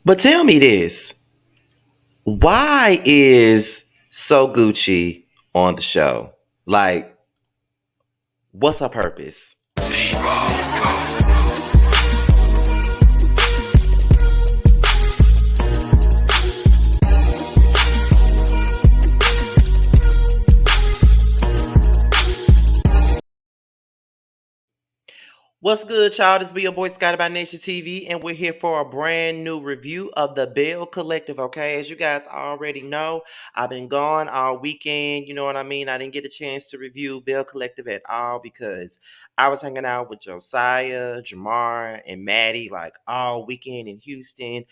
But tell me this. Why is So Gucci on the show? Like, what's her purpose? What's good, y'all? This be your boy Scotty by Nature TV, and we're here for a brand new review of the Belle Collective. Okay, as you guys already know, I've been gone all weekend. You know what I mean? I didn't get a chance to review Belle Collective at all because I was hanging out with Josiah, Jamar, and Maddie like all weekend in Houston.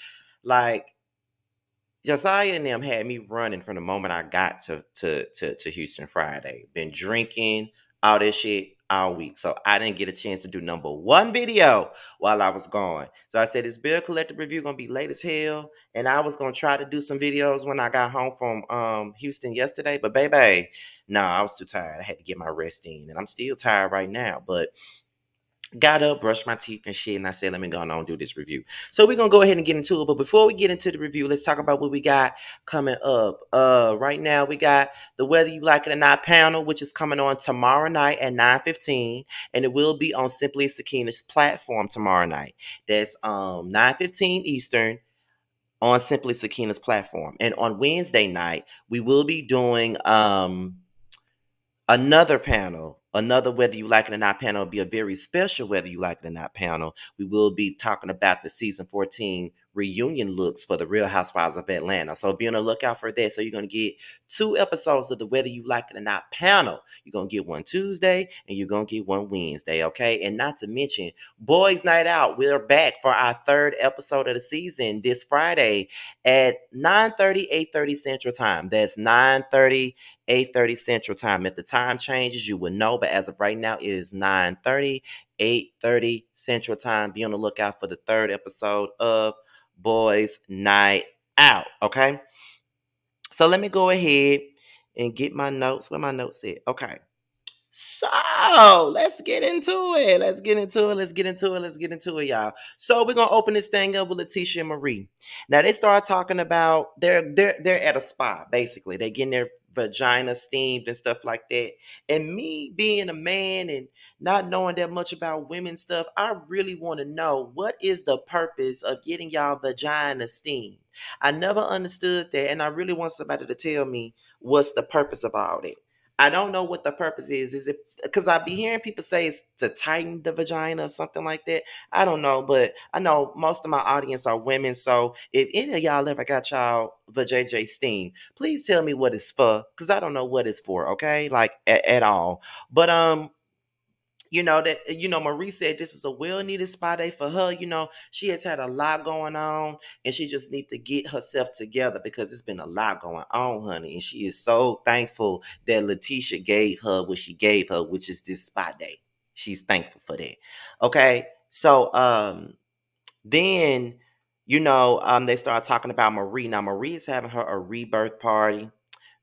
Like, Josiah and them had me running from the moment I got to Houston Friday. Been drinking, all this shit all week. So I didn't get a chance to do number one video while I was gone. So I said this Bill Collective review gonna be late as hell. And I was gonna try to do some videos when I got home from Houston yesterday. But baby, no, I was too tired. I had to get my rest in. And I'm still tired right now. But got up, brushed my teeth and shit, and I said, let me go on and do this review. So we're gonna go ahead and get into it. But before we get into the review, let's talk about what we got coming up. Right now we got the Whether You Like It or Not panel, which is coming on tomorrow night at 9:15, and it will be on Simply Sakina's platform tomorrow night. That's 9:15 Eastern on Simply Sakina's platform. And on Wednesday night, we will be doing another panel, another Whether You Like It or Not panel will be a very special Whether You Like It or Not panel. We will be talking about the season 14 reunion looks for the Real Housewives of Atlanta. So be on the lookout for that. So you're going to get two episodes of the Whether You Like It or Not panel. You're going to get one Tuesday and you're going to get one Wednesday, okay? And not to mention, Boys Night Out. We're back for our third episode of the season this Friday at 9:30, 8:30 Central Time. That's 9:30, 8:30 Central Time. If the time changes, you will know. But as of right now, it is 9:30, 8:30 Central Time. Be on the lookout for the third episode of Boys Night Out. Okay. So let me go ahead and get my notes. Where my notes at? Okay. So let's get into it. Let's get into it. Let's get into it. Let's get into it, y'all. So we're gonna open this thing up with Laticia and Marie. Now they start talking about they're at a spa, basically. They getting their vagina steamed and stuff like that. And me being a man and not knowing that much about women stuff, I really want to know what is the purpose of getting y'all vagina steamed. I never understood that, and I really want somebody to tell me what's the purpose of all that. I don't know what the purpose is. Is it because I be hearing people say it's to tighten the vagina or something like that? I don't know, but I know most of my audience are women. So if any of y'all ever got y'all vajayjay steam, please tell me what it's for, because I don't know what it's for. Okay, like at all. But Marie said this is a well needed spa day for her. She has had a lot going on and she just needs to get herself together because it's been a lot going on, honey. And she is so thankful that Letitia gave her what she gave her, which is this spa day. She's thankful for that. Okay. So then they start talking about Marie. Now Marie is having her a rebirth party,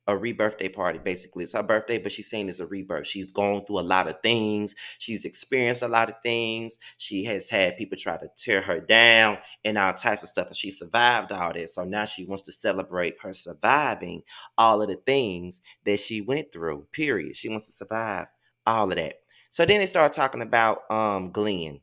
a rebirthday party. Basically, it's her birthday, but she's saying it's a rebirth. She's gone through a lot of things. She's experienced a lot of things. She has had people try to tear her down and all types of stuff, and she survived all that. So now she wants to celebrate her surviving all of the things that she went through. Period. She wants to survive all of that. So then they start talking about Glenn.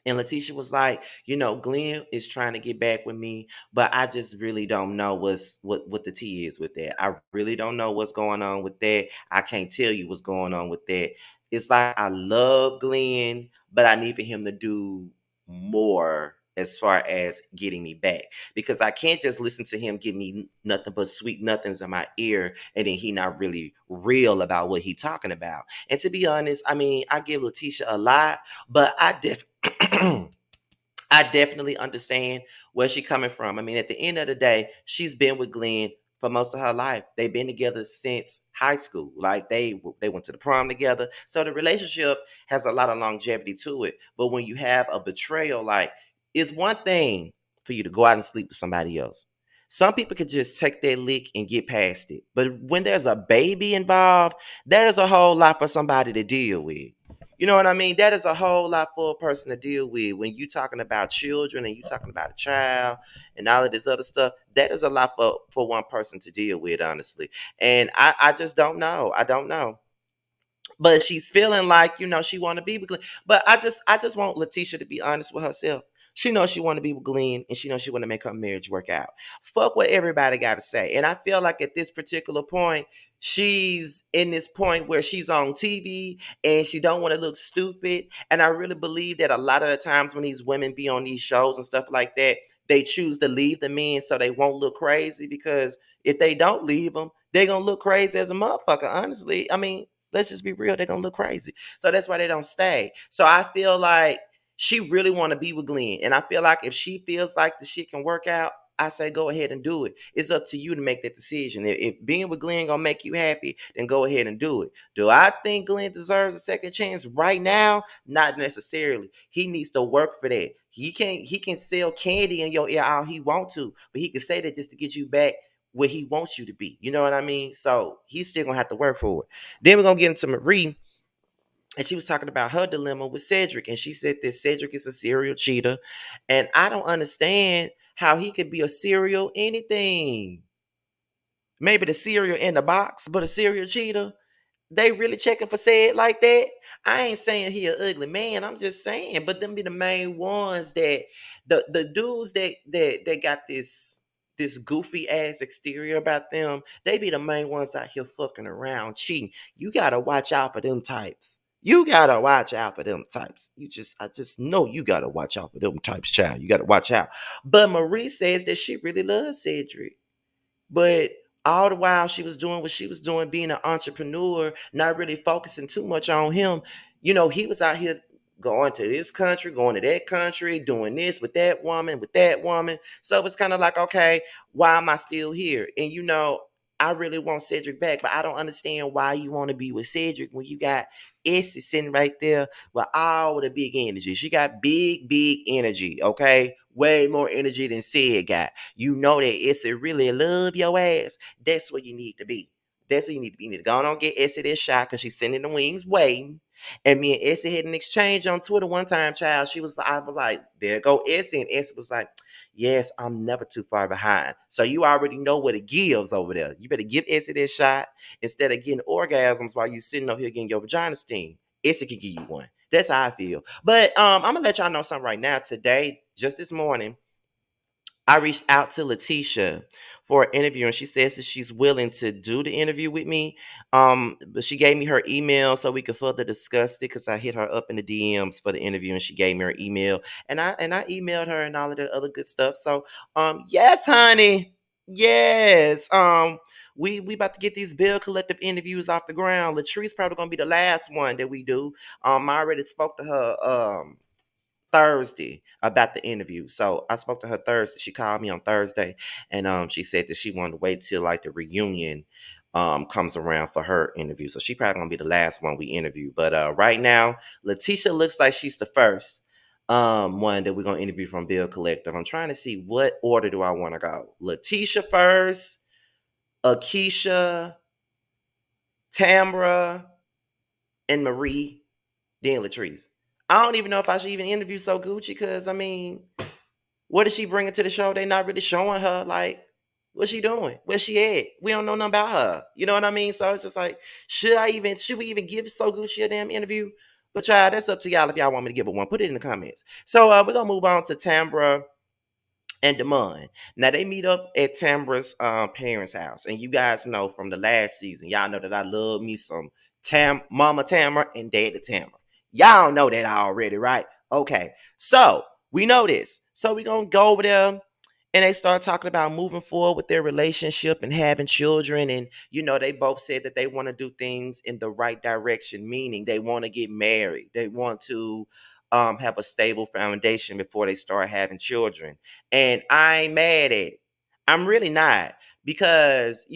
And Letitia was like, Glenn is trying to get back with me, but I just really don't know what the tea is with that. I really don't know what's going on with that. I can't tell you what's going on with that. It's like I love Glenn, but I need for him to do more as far as getting me back, because I can't just listen to him give me nothing but sweet nothings in my ear and then he not really real about what he talking about. And to be honest, I mean, I give Letitia a lot, but I definitely understand where she's coming from. I mean, at the end of the day, she's been with Glenn for most of her life. They've been together since high school. Like they went to the prom together. So the relationship has a lot of longevity to it. But when you have a betrayal, like, it's one thing for you to go out and sleep with somebody else. Some people could just take that lick and get past it. But when there's a baby involved, there's a whole lot for somebody to deal with. You know what I mean? That is a whole lot for a person to deal with when you talking about children and you talking about a child and all of this other stuff. That is a lot for one person to deal with, honestly. And I just don't know. I don't know, but she's feeling like she want to be with Glenn. But I just want Letitia to be honest with herself. She knows she want to be with Glenn, and she knows she want to make her marriage work out. Fuck what everybody got to say. And I feel like at this particular point, she's in this point where she's on TV and she don't want to look stupid. And I really believe that a lot of the times when these women be on these shows and stuff like that, they choose to leave the men so they won't look crazy, because if they don't leave them, they're gonna look crazy as a motherfucker. Honestly, I mean, let's just be real, they're gonna look crazy. So that's why they don't stay. So I feel like she really want to be with Glenn. And I feel like if she feels like the shit can work out, I say go ahead and do it. It's up to you to make that decision. If being with Glenn gonna make you happy, then go ahead and do it. Do I think Glenn deserves a second chance right now? Not necessarily. He needs to work for that. He can sell candy in your ear all he want to, but he can say that just to get you back where he wants you to be. You know what I mean? So he's still gonna have to work for it. Then we're gonna get into Marie, and she was talking about her dilemma with Cedric, and she said that Cedric is a serial cheater, and I don't understand how he could be a serial anything. Maybe the cereal in the box, but a serial cheater. They really checking for said like that? I ain't saying he an ugly man. I'm just saying, but them be the main ones that the dudes that got this goofy ass exterior about them. They be the main ones out here fucking around cheating. You gotta watch out for them types. You gotta watch out for them types. I just know you gotta watch out for them types, child. You gotta watch out. But Marie says that she really loves Cedric. But all the while she was doing what she was doing, being an entrepreneur, not really focusing too much on him. He was out here going to this country, going to that country, doing this with that woman, with that woman. So it's kind of like, okay, why am I still here? And I really want Cedric back, but I don't understand why you want to be with Cedric when you got Essie sitting right there with all the big energy. She got big, big energy, okay? Way more energy than Sid got. You know that Essie really love your ass. That's where you need to be. That's where you need to be. You need to go on and get Essie this shot because she's sending the wings waiting. And me and Essie had an exchange on Twitter one time, child. I was like, there go Essie. And Essie was like, yes, I'm never too far behind. So you already know what it gives over there. You better give Essie this shot instead of getting orgasms while you sitting over here getting your vagina steamed. Essie could give you one. That's how I feel. But I'm gonna let y'all know something right now. Today, just this morning, I reached out to Letitia for an interview, and she says that she's willing to do the interview with me. But she gave me her email so we could further discuss it, because I hit her up in the DMs for the interview, and she gave me her email, and I emailed her and all of that other good stuff. So yes, honey, yes. We about to get these Belle Collective interviews off the ground. Latrice probably gonna be the last one that we do. I already spoke to her. Thursday about the interview. So I spoke to her Thursday. She called me on Thursday, and she said that she wanted to wait till like the reunion comes around for her interview. So she probably gonna be the last one we interview. But right now, Letitia looks like she's the first one that we're gonna interview from Belle Collective. I'm trying to see what order do I want to go. Letitia first, Akeisha, Tambra, and Marie, then Latrice. I don't even know if I should even interview So Gucci, because I mean, what is she bringing to the show? They not really showing her. Like, what's she doing? Where's she at? We don't know nothing about her. You know what I mean? So it's just like, should we even give So Gucci a damn interview? But y'all, that's up to y'all if y'all want me to give it one. Put it in the comments. So we're gonna move on to Tambra and Demond. Now they meet up at Tambra's parents' house, and you guys know from the last season, y'all know that I love me some Mama Tamra and Daddy Tamra. Y'all know that already, right? Okay, so we know this, so we gonna go over there. And they start talking about moving forward with their relationship and having children. And, they both said that they want to do things in the right direction, meaning they want to get married. They want to have a stable foundation before they start having children. And I ain't mad at it. I'm really not. Because,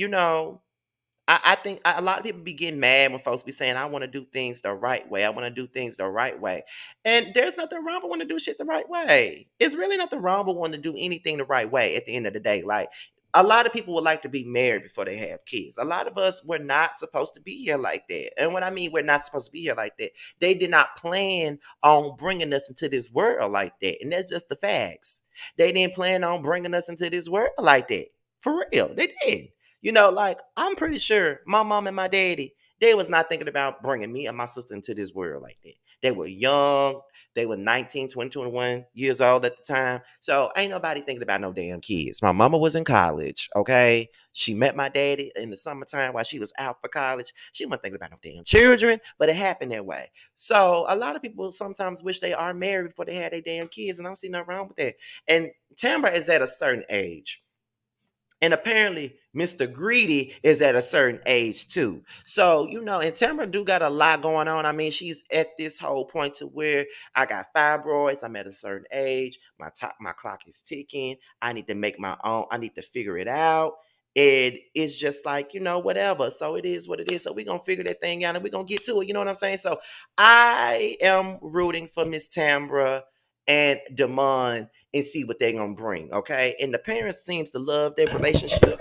I think a lot of people be getting mad when folks be saying, I want to do things the right way. I want to do things the right way. And there's nothing wrong with wanting to do shit the right way. It's really nothing wrong with wanting to do anything the right way at the end of the day. Like, A lot of people would like to be married before they have kids. A lot of us were not supposed to be here like that. And what I mean, we're not supposed to be here like that. They did not plan on bringing us into this world like that. And that's just the facts. They didn't plan on bringing us into this world like that. For real. They did. Like, I'm pretty sure my mom and my daddy, they was not thinking about bringing me and my sister into this world like that. They were young. They were 19, 20, 21 years old at the time. So ain't nobody thinking about no damn kids. My mama was in college, okay? She met my daddy in the summertime while she was out for college. She wasn't thinking about no damn children, but it happened that way. So a lot of people sometimes wish they are married before they had their damn kids, and I don't see nothing wrong with that. And Tambra is at a certain age. And apparently, Mr. Greedy is at a certain age too. So, and Tamara do got a lot going on. I mean, she's at this whole point to where I got fibroids. I'm at a certain age. My clock is ticking. I need to make my own. I need to figure it out. And it's just like, whatever. So it is what it is. So we're gonna figure that thing out and we're gonna get to it. You know what I'm saying? So I am rooting for Miss Tambra and Damon and see what they're gonna bring. Okay. And the parents seems to love their relationship.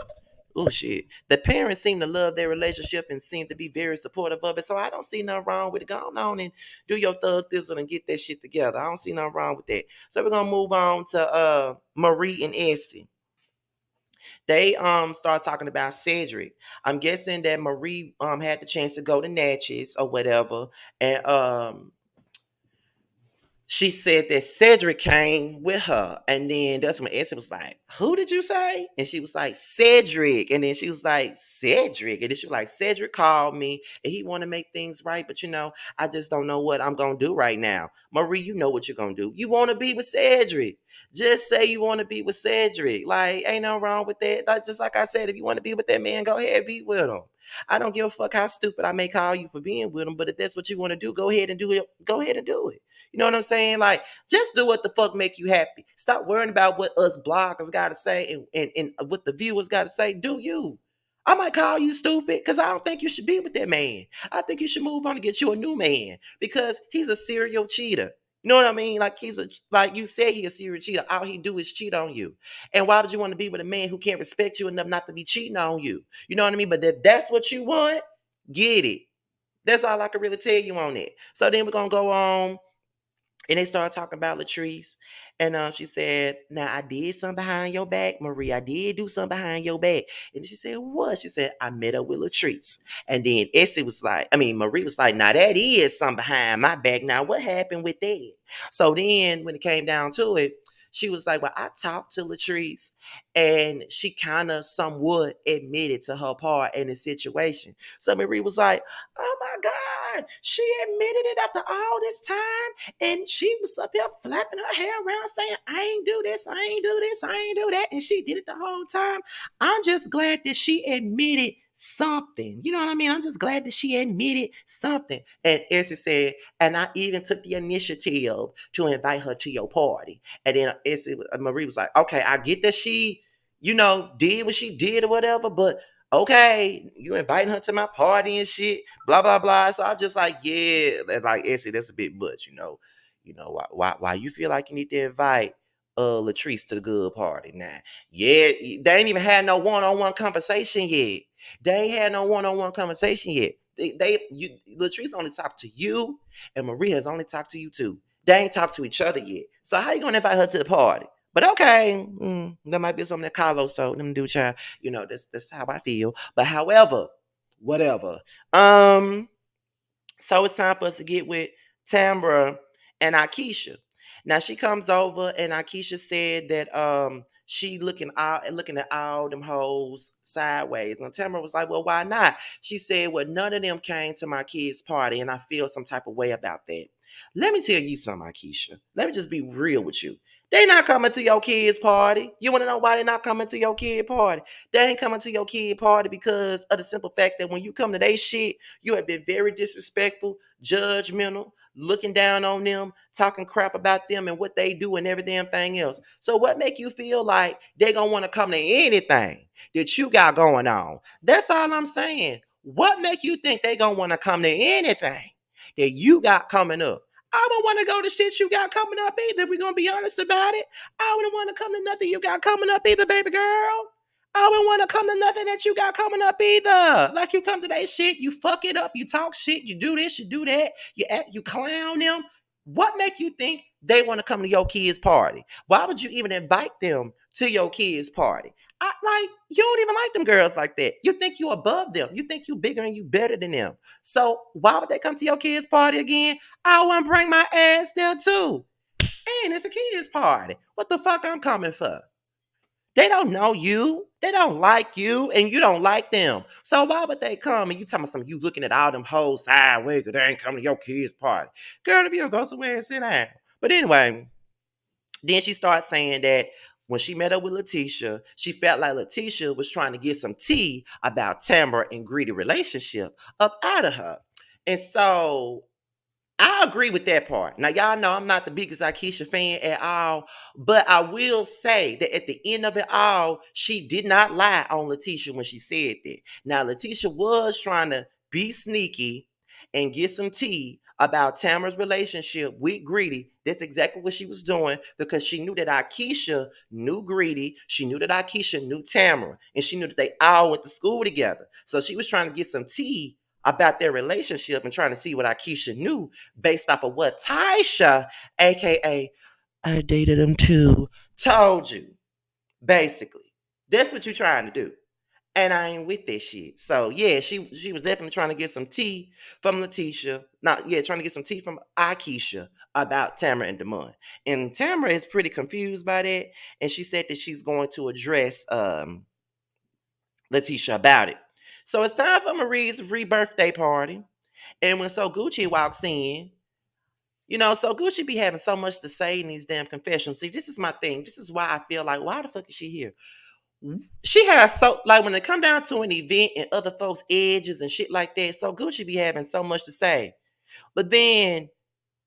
Oh shit. The parents seem to love their relationship and seem to be very supportive of it. So I don't see nothing wrong with it. Go on and do your thug thistle and get that shit together. I don't see nothing wrong with that. So we're gonna move on to Marie and Essie. They start talking about Cedric. I'm guessing that Marie had the chance to go to Natchez or whatever. And she said that Cedric came with her. And then that's when Essie was like, who did you say? And she was like, Cedric. And then she was like, Cedric. And then she was like, Cedric called me and he want to make things right. But I just don't know what I'm going to do right now. Marie, you know what you're going to do. You want to be with Cedric. Just say you want to be with Cedric. Like, ain't no wrong with that. Just like I said, if you want to be with that man, go ahead, be with him. I don't give a fuck how stupid I may call you for being with him. But if that's what you want to do, go ahead and do it. Go ahead and do it. You know what I'm saying? Like, just do what the fuck make you happy. Stop worrying about what us bloggers got to say and what the viewers got to say. Do you? I might call you stupid because I don't think you should be with that man. I think you should move on and get you a new man because he's a serial cheater. You know what I mean? Like like you said, he a serial cheater. All he do is cheat on you. And why would you want to be with a man who can't respect you enough not to be cheating on you? You know what I mean? But if that's what you want, get it. That's all I can really tell you on it. So then we're gonna go on and they started talking about Latrice. And she said, now I did something behind your back, Marie. I did do something behind your back. And she said, what? She said, I met up with Latrice. And then Marie was like, now that is something behind my back. Now what happened with that? So then when it came down to it, she was like, well, I talked to Latrice and she kind of somewhat admitted to her part in the situation. So Marie was like, oh my God, she admitted it after all this time. And she was up here flapping her hair around saying, I ain't do this, I ain't do this, I ain't do that. And she did it the whole time. I'm just glad that she admitted something. You know what I mean? I'm just glad that she admitted something. And Essie said, and I even took the initiative to invite her to your party. And then Marie was like, okay, I get that she, did what she did or whatever, but okay, you inviting her to my party and shit, blah blah blah. So I'm just like, yeah, like Essie, that's a bit much, why you feel like you need to invite Latrice to the good party now? Yeah, they ain't even had no one-on-one conversation yet. They ain't had no one-on-one conversation yet. Latrice only talked to you, and Maria has only talked to you too. They ain't talked to each other yet. So how you gonna invite her to the party? But okay, that might be something that Carlos told them to do, child. That's how I feel. But however, whatever. So it's time for us to get with Tambra and Akeisha. Now she comes over and Akeisha said that she looking at all them hoes sideways. And Tambra was like, well, why not? She said, well, none of them came to my kids' party, and I feel some type of way about that. Let me tell you something, Akeisha. Let me just be real with you. They not coming to your kids' party. You want to know why they not coming to your kid party? They ain't coming to your kid party because of the simple fact that when you come to their shit, you have been very disrespectful, judgmental, looking down on them, talking crap about them and what they do and every damn thing else. So what make you feel like they gonna want to come to anything that you got going on? That's all I'm saying. What make you think they gonna want to come to anything that you got coming up? I don't want to go to shit you got coming up either. We're gonna be honest about it. I wouldn't want to come to nothing you got coming up either, baby girl. I wouldn't want to come to nothing that you got coming up either. Like you come to that shit, you fuck it up, you talk shit, you do this, you do that, you act, you clown them. What make you think they want to come to your kids' party? Why would you even invite them to your kids' party? Like you don't even like them girls like that. You think you above them. You think you bigger and you better than them. So why would they come to your kids' party again? I want to bring my ass there too. And it's a kids' party. What the fuck I'm coming for? They don't know you. They don't like you, and you don't like them. So why would they come and you talking about something? You looking at all them hoes sideways because they ain't coming to your kids' party. Girl, if you go somewhere and sit down. But anyway, then she starts saying that when she met up with Laticia, she felt like Laticia was trying to get some tea about Tambra and Greedy relationship up out of her. And so I agree with that part. Now, y'all know I'm not the biggest Akeisha fan at all, but I will say that at the end of it all, she did not lie on Laticia when she said that. Now, Laticia was trying to be sneaky and get some tea about Tamara's relationship with Greedy. That's exactly what she was doing because she knew that Akeisha knew Greedy. She knew that Akeisha knew Tamara, and she knew that they all went to school together. So she was trying to get some tea about their relationship and trying to see what Akeisha knew based off of what Taisha, aka I dated him too, told you. Basically, that's what you're trying to do, and I ain't with that shit. So yeah, she was definitely trying to get some tea from Laticia. Not yeah, trying to get some tea from Akeisha about Tamara and Demond. And Tamara is pretty confused by that, and she said that she's going to address Laticia about it. So it's time for Marie's rebirthday party. And when So Gucci walks in, So Gucci be having so much to say in these damn confessions. See, this is my thing. This is why I feel like, why the fuck is she here? She has so like when it come down to an event and other folks' edges and shit like that. So Gucci be having so much to say, but then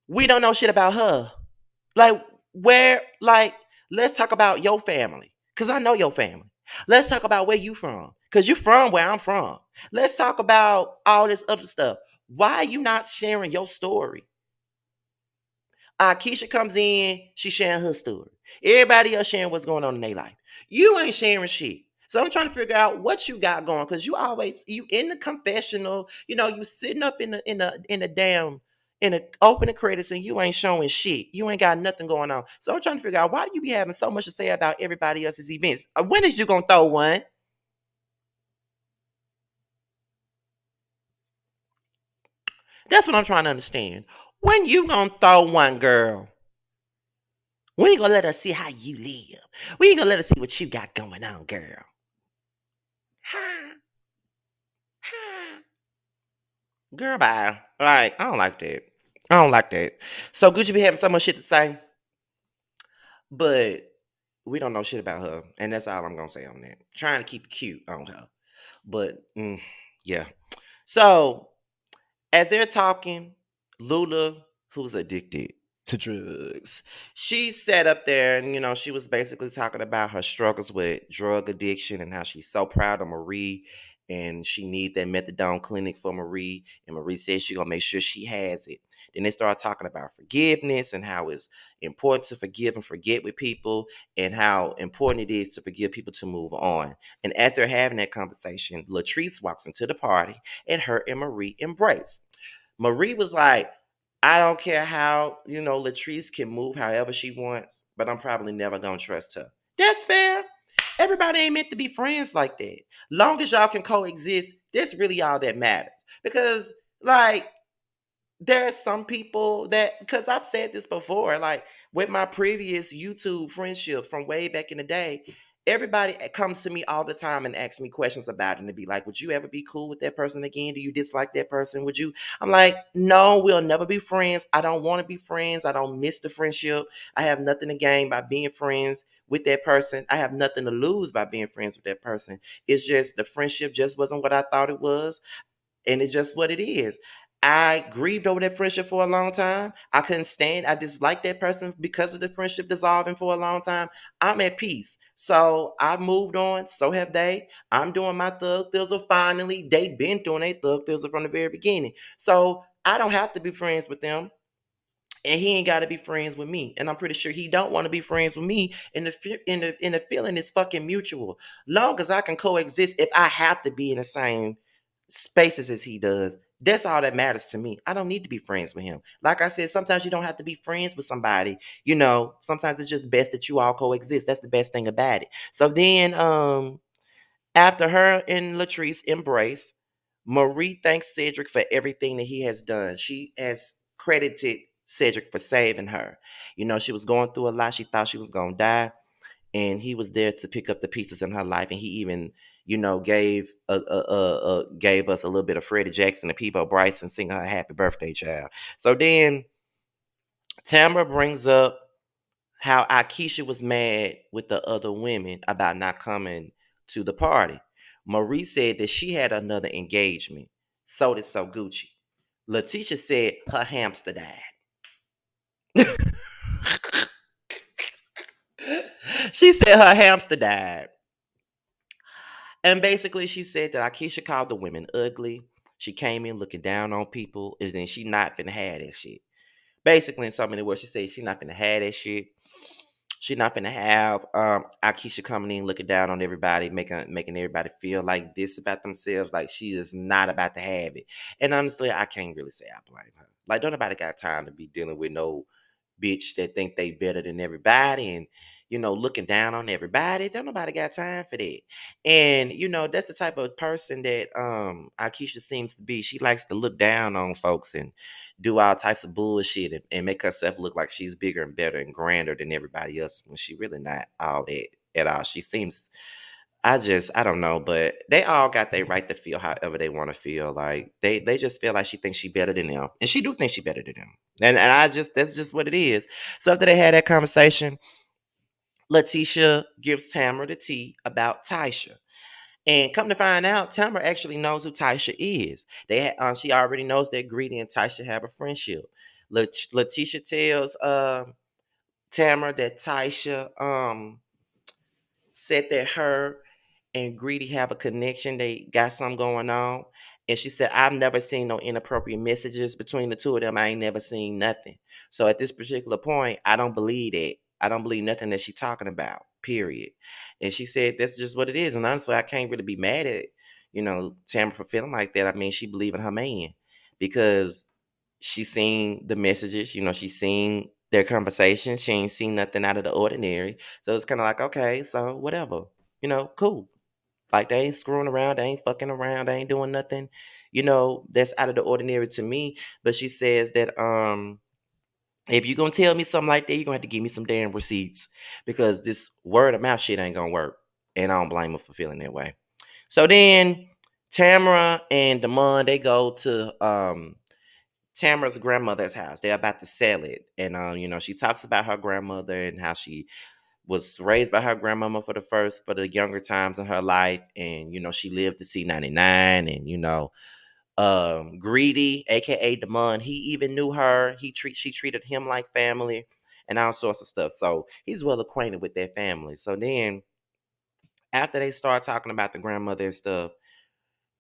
we don't know shit about her. Like let's talk about your family, cause I know your family. Let's talk about where you from, cause you from where I'm from. Let's talk about all this other stuff. Why are you not sharing your story? Keisha comes in, she sharing her story. Everybody else sharing what's going on in their life. You ain't sharing shit. So I'm trying to figure out what you got going because you in the confessional, you sitting up in the opening credits and you ain't showing shit. You ain't got nothing going on. So I'm trying to figure out why do you be having so much to say about everybody else's events? When is you gonna throw one? That's what I'm trying to understand. When you gonna throw one, girl? We ain't gonna let us see how you live. We ain't gonna let us see what you got going on, girl. Ha, ha. Girl, bye. Like, I don't like that. I don't like that. So Gucci be having so much shit to say, but we don't know shit about her. And that's all I'm gonna say on that. Trying to keep it cute on her. But yeah. So as they're talking, Lula, who's addicted to drugs, she sat up there and, she was basically talking about her struggles with drug addiction and how she's so proud of Marie and she need that methadone clinic for Marie. And Marie says she gonna make sure she has it. Then they start talking about forgiveness and how it's important to forgive and forget with people and how important it is to forgive people to move on. And as they're having that conversation, Latrice walks into the party and her and Marie embrace. Marie was like, I don't care how, Latrice can move however she wants, but I'm probably never going to trust her. That's fair. Everybody ain't meant to be friends like that. Long as y'all can coexist, that's really all that matters. Because, like, there are some people that, because I've said this before, like with my previous YouTube friendship from way back in the day, everybody comes to me all the time and asks me questions about it and to be like, would you ever be cool with that person again? Do you dislike that person? Would you? I'm like, no, we'll never be friends. I don't want to be friends. I don't miss the friendship. I have nothing to gain by being friends with that person. I have nothing to lose by being friends with that person. It's just the friendship just wasn't what I thought it was. And it's just what it is. I grieved over that friendship for a long time. I couldn't stand. I disliked that person because of the friendship dissolving for a long time. I'm at peace. So I've moved on. So have they. I'm doing my thug thizzle finally. They've been doing their thug thizzle from the very beginning. So I don't have to be friends with them. and he ain't got to be friends with me, and I'm pretty sure he don't want to be friends with me, and the feeling is fucking mutual. Long as I can coexist, if I have to be in the same spaces as he does, that's all that matters to me. I don't need to be friends with him. Like I said, sometimes you don't have to be friends with somebody. Sometimes it's just best that you all coexist. That's the best thing about it. So then, after her and Latrice embrace, Marie thanks Cedric for everything that he has done. She has credited Cedric for saving her. She was going through a lot. She thought she was going to die. And he was there to pick up the pieces in her life. And he even, gave us a little bit of Freddie Jackson and Peebo Bryson singing her happy birthday, child. So then Tamara brings up how Akeisha was mad with the other women about not coming to the party. Marie said that she had another engagement. So did So Gucci. Letitia said her hamster died. She said her hamster died. And basically, she said that Akeisha called the women ugly. She came in looking down on people, and then she not finna have that shit. Basically, in so many words, she said she not finna have that shit. She not finna have Akeisha coming in looking down on everybody, making everybody feel like this about themselves. Like she is not about to have it. And honestly, I can't really say I blame her. Like, don't nobody got time to be dealing with no bitch that think they better than everybody and looking down on everybody. Don't nobody got time for that. And that's the type of person that Akeisha seems to be. She likes to look down on folks and do all types of bullshit and make herself look like she's bigger and better and grander than everybody else when she really not all that at all. She seems, I don't know, but they all got their right to feel however they want to feel. Like they just feel like she thinks she better than them, and she do think she better than them. And that's just what it is. So after they had that conversation, Letitia gives Tamara the tea about Taisha. And come to find out, Tamara actually knows who Taisha is. She already knows that Greedy and Taisha have a friendship. Letitia tells Tamara that Taisha said that her and Greedy have a connection. They got something going on. And she said, I've never seen no inappropriate messages between the two of them. I ain't never seen nothing. So at this particular point, I don't believe that. I don't believe nothing that she's talking about, period. And she said, that's just what it is. And honestly, I can't really be mad at, Tamara for feeling like that. I mean, she believe in her man because she seen the messages, she seen their conversations. She ain't seen nothing out of the ordinary. So it's kind of like, okay, so whatever, cool. Like they ain't screwing around, they ain't fucking around, they ain't doing nothing, that's out of the ordinary to me. But she says that if you're gonna tell me something like that, you're gonna have to give me some damn receipts because this word of mouth shit ain't gonna work. And I don't blame her for feeling that way. So then Tamara and Damon, they go to Tamara's grandmother's house. They're about to sell it. And she talks about her grandmother and how she was raised by her grandmama for the younger times in her life. And she lived to see 99. And Greedy, aka Damon, he even knew her. She treated him like family and all sorts of stuff. So he's well acquainted with their family. So then after they start talking about the grandmother and stuff,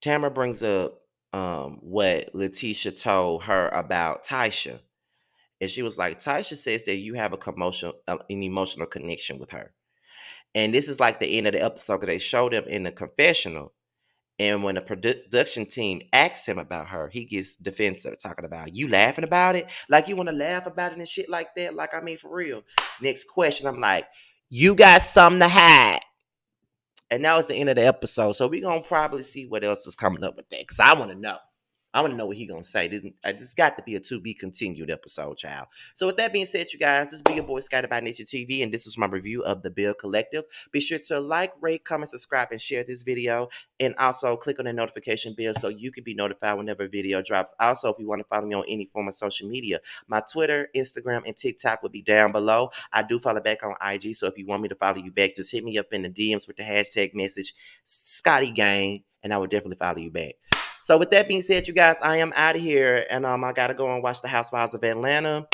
Tamara brings up what Letitia told her about Taisha. And she was like, Taisha says that you have an emotional connection with her. And this is like the end of the episode because they showed him in the confessional. And when the production team asks him about her, he gets defensive, talking about you laughing about it, like you want to laugh about it and shit like that. Like, I mean, for real. Next question, I'm like, you got something to hide. And that was the end of the episode. So we're gonna probably see what else is coming up with that. Cause I want to know. I want to know what he gonna say. This got to be a to be continued episode, child. So with that being said, you guys, this is your boy Scotty by Nature TV, and this is my review of the Belle Collective. Be sure to like, rate, comment, subscribe, and share this video, and also click on the notification bell so you can be notified whenever a video drops. Also, if you want to follow me on any form of social media, my Twitter, Instagram, and TikTok will be down below. I do follow back on IG, so if you want me to follow you back, just hit me up in the DMs with the hashtag message Scotty Gang, and I will definitely follow you back. So with that being said, you guys, I am out of here, and I gotta go and watch the Housewives of Atlanta.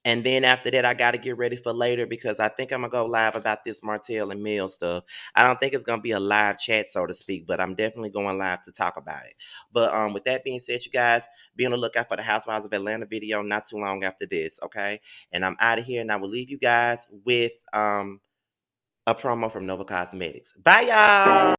And then after that, I got to get ready for later because I think I'm going to go live about this Martell and Mill stuff. I don't think it's going to be a live chat, so to speak, but I'm definitely going live to talk about it. But with that being said, you guys, be on the lookout for the Housewives of Atlanta video not too long after this, okay? And I'm out of here, and I will leave you guys with a promo from Nova Cosmetics. Bye, y'all!